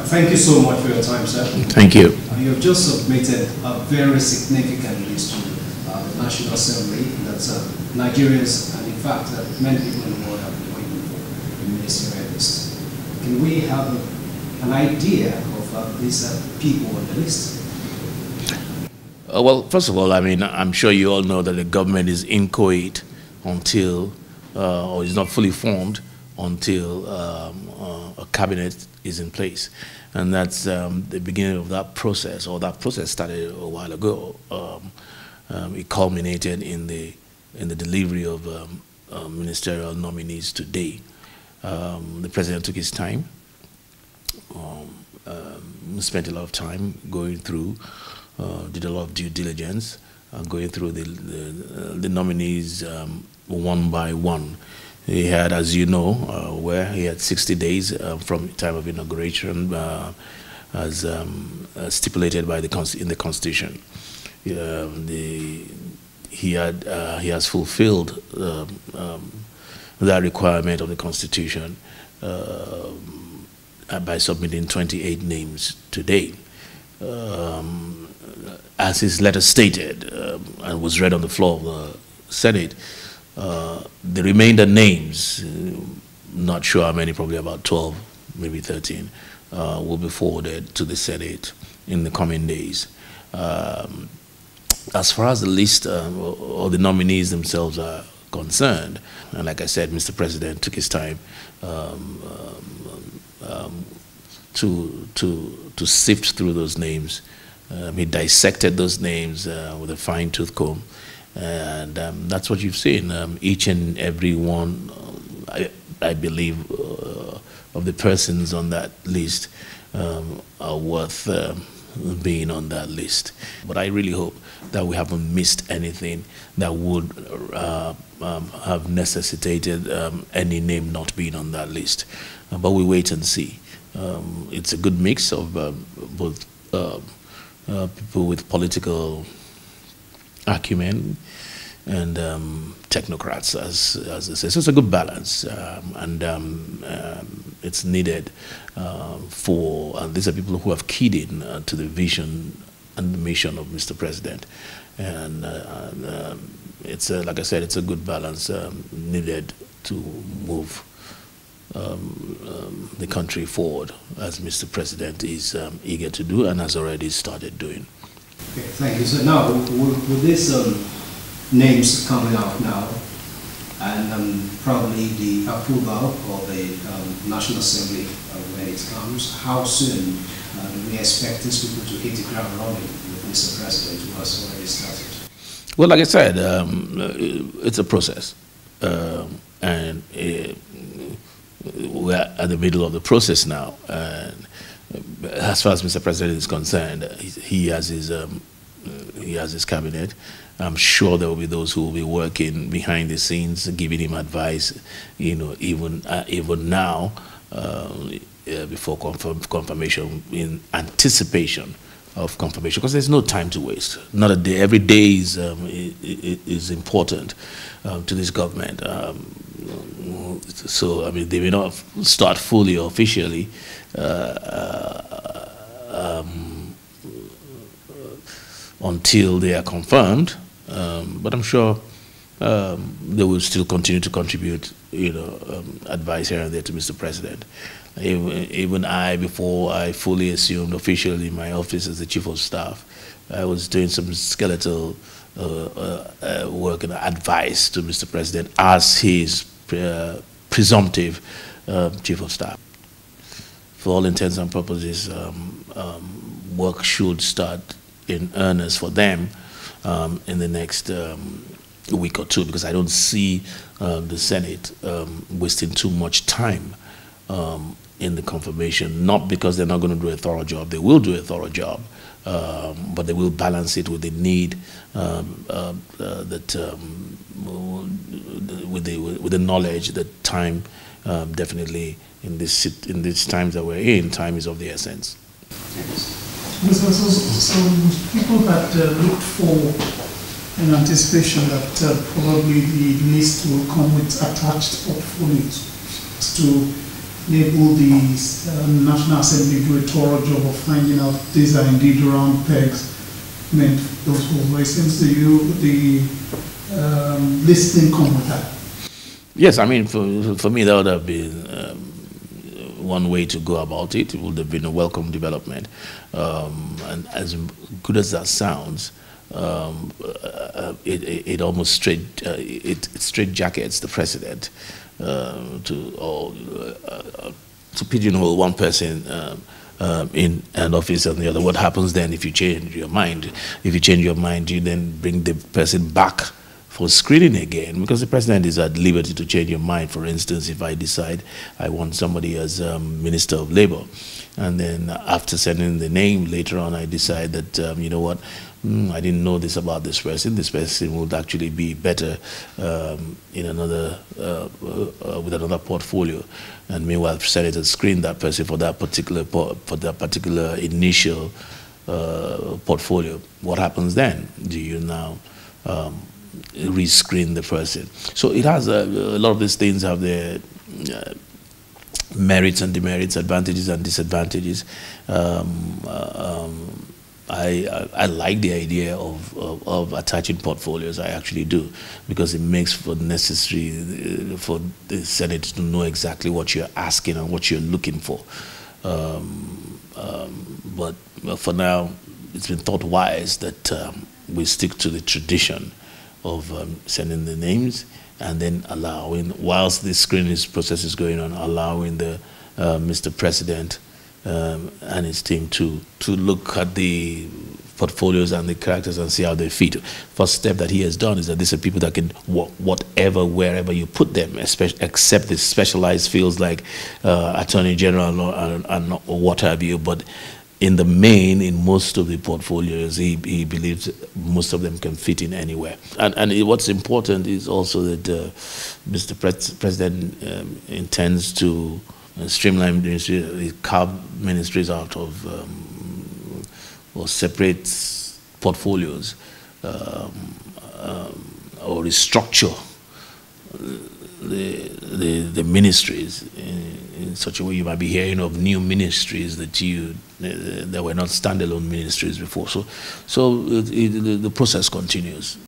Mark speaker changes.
Speaker 1: Thank you so much for your time, sir.
Speaker 2: Thank you.
Speaker 1: You have just submitted a very significant list to the National Assembly that Nigerians, and in fact many people in the world have been waiting for, the ministerial list. Can we have an idea of these people on the list?
Speaker 2: Well, first of all, I mean, I'm sure you all know that the government is inchoate until, or is not fully formed until a cabinet is in place. And that's the beginning of that process, or that process started a while ago. It culminated in the delivery of ministerial nominees today. The president took his time, spent a lot of time going through, did a lot of due diligence, going through the nominees one by one. He had, as you know, where he had 60 days from the time of inauguration, as stipulated by in the Constitution. He has fulfilled that requirement of the Constitution by submitting 28 names today. As his letter stated and was read on the floor of the Senate, the remainder names, not sure how many, probably about 12, maybe 13, will be forwarded to the Senate in the coming days. As far as the list or the nominees themselves are concerned, and like I said, Mr. President took his time to sift through those names. He dissected those names with a fine-tooth comb. And that's what you've seen. Each and every one, I believe, of the persons on that list are worth being on that list. But I really hope that we haven't missed anything that would have necessitated any name not being on that list. But we wait and see. It's a good mix of both people with political acumen and technocrats, as they say. So it's a good balance, and it's needed for, and these are people who have keyed in to the vision and the mission of Mr. President. And it's, like I said, it's a good balance needed to move the country forward, as Mr. President is eager to do and has already started doing.
Speaker 1: Okay, thank you. So now, with these names coming out now, and probably the approval of the National Assembly when it comes, how soon do we expect these people to hit the ground running with Mr. President, who has already started?
Speaker 2: Well, like I said, it's a process, and we're at the middle of the process now. And as far as Mr. President is concerned, he has his cabinet. I'm sure there will be those who will be working behind the scenes, giving him advice, you know, even now, before confirmation, in anticipation of confirmation, because there's no time to waste. Not a day. Every day is important to this government. So, I mean, they may not start fully or officially until they are confirmed, but I'm sure they will still continue to contribute, you know, advice here and there to Mr. President. Even I, before I fully assumed officially my office as the Chief of Staff, I was doing some skeletal work and advice to Mr. President as his presumptive Chief of Staff. For all intents and purposes, work should start in earnest for them in the next week or two, because I don't see the Senate wasting too much time in the confirmation, not because they're not going to do a thorough job. They will do a thorough job, but they will balance it with the need with the knowledge that time definitely in these times that we're in, time is of the essence.
Speaker 3: There's also some people that looked for an anticipation that probably the list will come with attached portfolios to enable the National Assembly do a thorough job of finding out these are indeed round pegs meant those holes. But it seems to you the listing come with that.
Speaker 2: Yes, I mean, for me, that would have been one way to go about it. It would have been a welcome development. And as good as that sounds, it almost straight jackets the president to pigeonhole one person in an office and the other. What happens then if you change your mind? If you change your mind, you then bring the person back for screening again, because the president is at liberty to change your mind. For instance, if I decide I want somebody as Minister of Labor, and then after sending the name later on, I decide that, you know what, I didn't know this about this person would actually be better in another, with another portfolio. And meanwhile, Senator screened that person for that particular initial portfolio. What happens then? Do you now rescreen the person? So it has a lot of these things have their merits and demerits, advantages and disadvantages. I like the idea of attaching portfolios. I actually do, because it makes for necessary for the Senate to know exactly what you're asking and what you're looking for. But for now, it's been thought wise that we stick to the tradition of sending the names and then allowing, whilst the screening process is going on, allowing the Mr. President and his team to look at the portfolios and the characters and see how they fit. First step that he has done is that these are people that can work whatever, wherever you put them, except the specialized fields like Attorney General and what have you. But in the main, in most of the portfolios, he believes most of them can fit in anywhere. And what's important is also that Mr. President intends to streamline ministries, carve ministries out of or separate portfolios, or restructure the ministries in such a way. You might be hearing of new ministries that were not standalone ministries before. So the process continues.